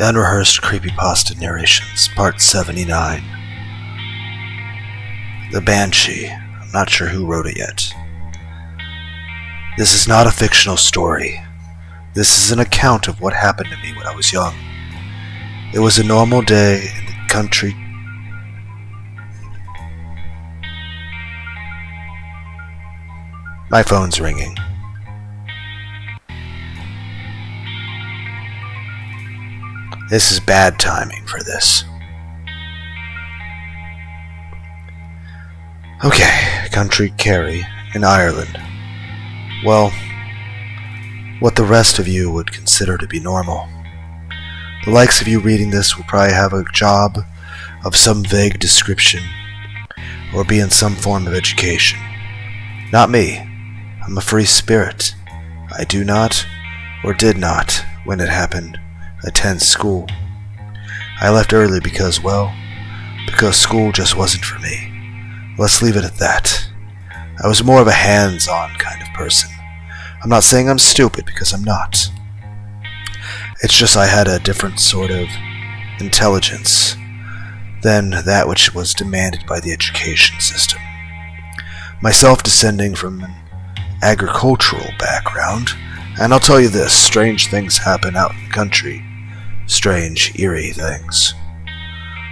Unrehearsed Creepypasta Narrations, Part 79. The Banshee. I'm not sure who wrote it yet. This is not a fictional story. This is an account of what happened to me when I was young. It was a normal day in the country. My phone's ringing. This is bad timing for this. Okay, Country Kerry in Ireland. Well, what the rest of you would consider to be normal. The likes of you reading this will probably have a job of some vague description or be in some form of education. Not me. I'm a free spirit. I do not, or did not, when it happened, attend school. I left early because school just wasn't for me. Let's leave it at that. I was more of a hands-on kind of person. I'm not saying I'm stupid, because I'm not. It's just I had a different sort of intelligence than that which was demanded by the education system. Myself descending from an agricultural background, and I'll tell you this, strange things happen out in the country. Strange, eerie things.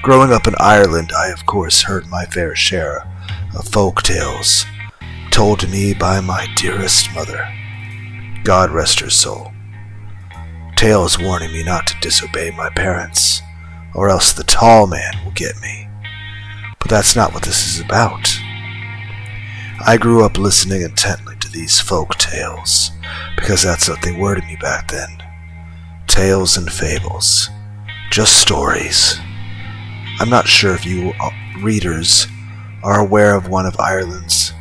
Growing up in Ireland, I of course heard my fair share of folk tales told to me by my dearest mother. God rest her soul. Tales warning me not to disobey my parents, or else the tall man will get me. But that's not what this is about. I grew up listening intently to these folk tales, because that's what they were to me back then. Tales and fables. Just stories. I'm not sure if you readers are aware of one of Ireland's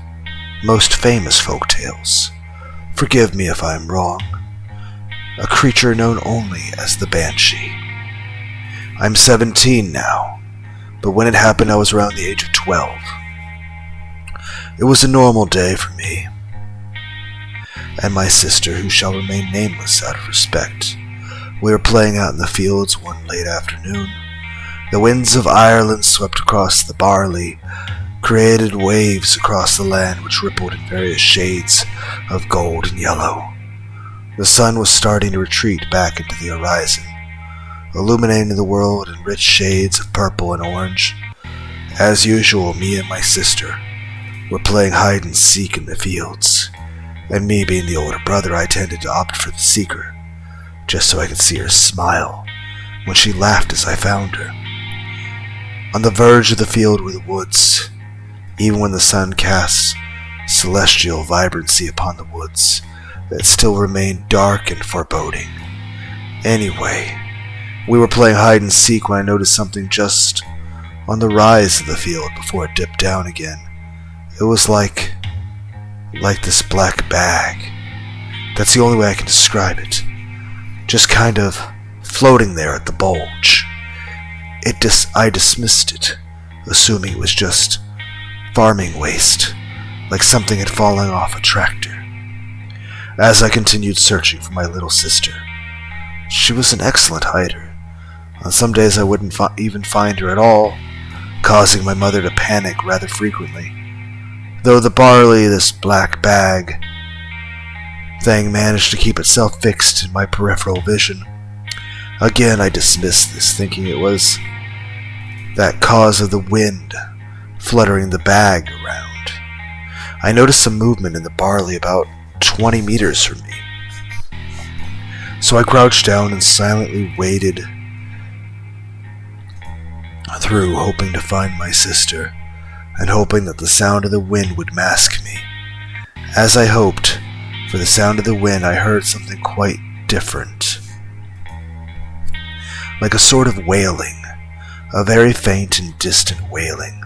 most famous folk tales. Forgive me if I'm wrong. A creature known only as the banshee. I'm 17 now, but when it happened I was around the age of 12. It was a normal day for me and my sister, who shall remain nameless out of respect. We were playing out in the fields one late afternoon. The winds of Ireland swept across the barley, created waves across the land which rippled in various shades of gold and yellow. The sun was starting to retreat back into the horizon, illuminating the world in rich shades of purple and orange. As usual, me and my sister were playing hide and seek in the fields, and me being the older brother, I tended to opt for the seeker, just so I could see her smile when she laughed as I found her. On the verge of the field were the woods. Even when the sun casts celestial vibrancy upon the woods, that still remained dark and foreboding. Anyway, we were playing hide and seek when I noticed something just on the rise of the field before it dipped down again. It was like this black bag. That's the only way I can describe it. Just kind of floating there at the bulge. I dismissed it, assuming it was just farming waste, like something had fallen off a tractor. As I continued searching for my little sister, she was an excellent hider. On some days I wouldn't even find her at all, causing my mother to panic rather frequently. Though the barley, this black bag thing, managed to keep itself fixed in my peripheral vision. Again, I dismissed this, thinking it was that cause of the wind fluttering the bag around. I noticed some movement in the barley about 20 meters from me. So I crouched down and silently waded through, hoping to find my sister, and hoping that the sound of the wind would mask me. As I hoped for the sound of the wind, I heard something quite different. Like a sort of wailing, a very faint and distant wailing,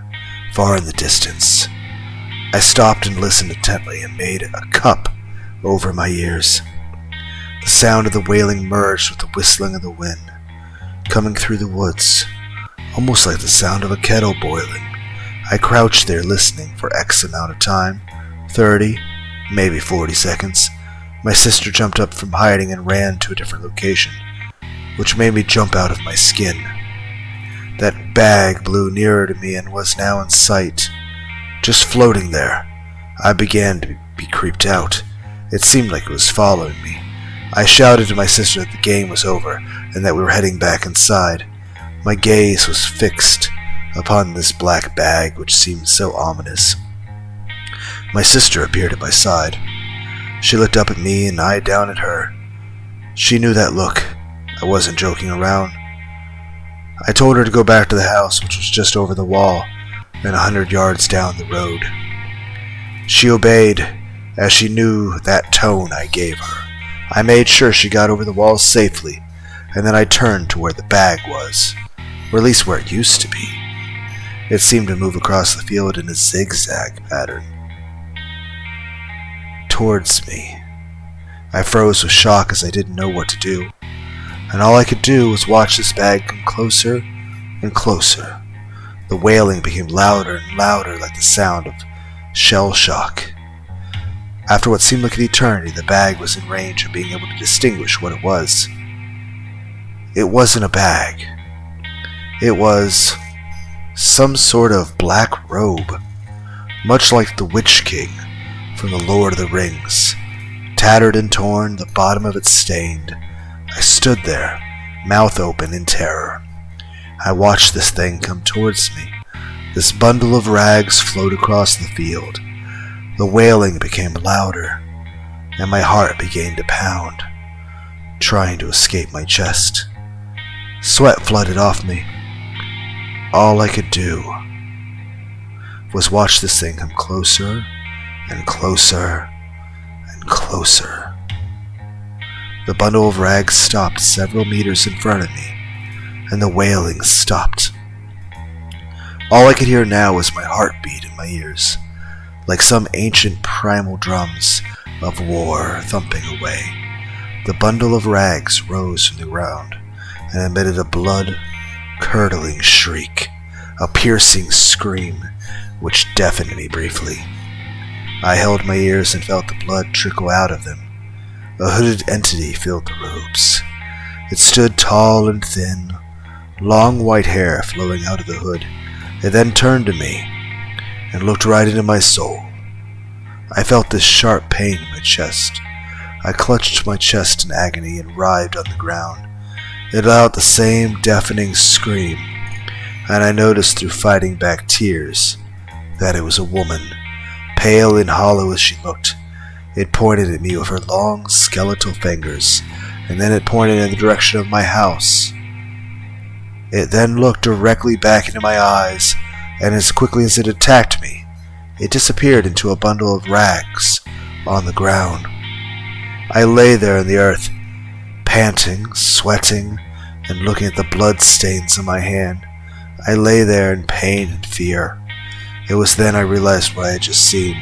far in the distance. I stopped and listened intently and made a cup over my ears. The sound of the wailing merged with the whistling of the wind, coming through the woods, almost like the sound of a kettle boiling. I crouched there listening for X amount of time, 30, maybe 40 seconds. My sister jumped up from hiding and ran to a different location. which made me jump out of my skin. That bag blew nearer to me and was now in sight, just floating there. I began to be creeped out. It seemed like it was following me. I shouted to my sister that the game was over and that we were heading back inside. My gaze was fixed upon this black bag which seemed so ominous. My sister appeared at my side. She looked up at me and I down at her. She knew that look. I wasn't joking around. I told her to go back to the house, which was just over the wall and 100 yards down the road. She obeyed, as she knew that tone I gave her. I made sure she got over the wall safely, and then I turned to where the bag was, or at least where it used to be. It seemed to move across the field in a zigzag pattern towards me. I froze with shock as I didn't know what to do, and all I could do was watch this bag come closer and closer. The wailing became louder and louder, like the sound of shell shock. After what seemed like an eternity, the bag was in range of being able to distinguish what it was. It wasn't a bag. It was some sort of black robe, much like the Witch King from the Lord of the Rings. Tattered and torn, the bottom of it stained. I stood there, mouth open in terror. I watched this thing come towards me. This bundle of rags flowed across the field. The wailing became louder, and my heart began to pound, trying to escape my chest. Sweat flooded off me. All I could do was watch this thing come closer and closer and closer. The bundle of rags stopped several meters in front of me, and the wailing stopped. All I could hear now was my heartbeat in my ears, like some ancient primal drums of war thumping away. The bundle of rags rose from the ground and emitted a blood-curdling shriek, a piercing scream which deafened me briefly. I held my ears and felt the blood trickle out of them. A hooded entity filled the robes. It stood tall and thin, long white hair flowing out of the hood. It then turned to me and looked right into my soul. I felt this sharp pain in my chest. I clutched my chest in agony and writhed on the ground. It let out the same deafening scream, and I noticed through fighting back tears that it was a woman, pale and hollow as she looked. It pointed at me with her long skeletal fingers, and then it pointed in the direction of my house. It then looked directly back into my eyes, and as quickly as it attacked me, it disappeared into a bundle of rags on the ground. I lay there in the earth, panting, sweating, and looking at the blood stains on my hand. I lay there in pain and fear. It was then I realized what I had just seen.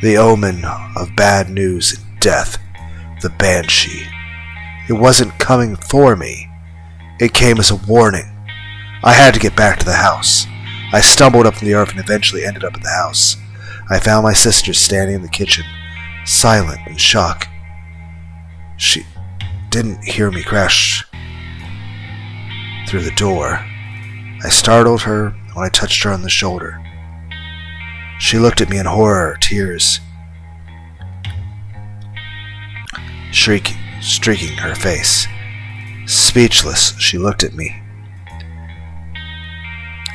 The omen of bad news and death, the banshee. It wasn't coming for me. It came as a warning. I had to get back to the house. I stumbled up from the earth and eventually ended up at the house. I found my sister standing in the kitchen, silent in shock. She didn't hear me crash through the door. I startled her when I touched her on the shoulder. She looked at me in horror, tears streaking her face. Speechless, she looked at me,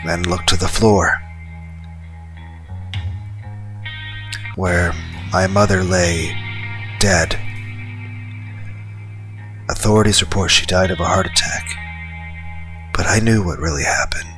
then looked to the floor, where my mother lay, dead. Authorities report she died of a heart attack, but I knew what really happened.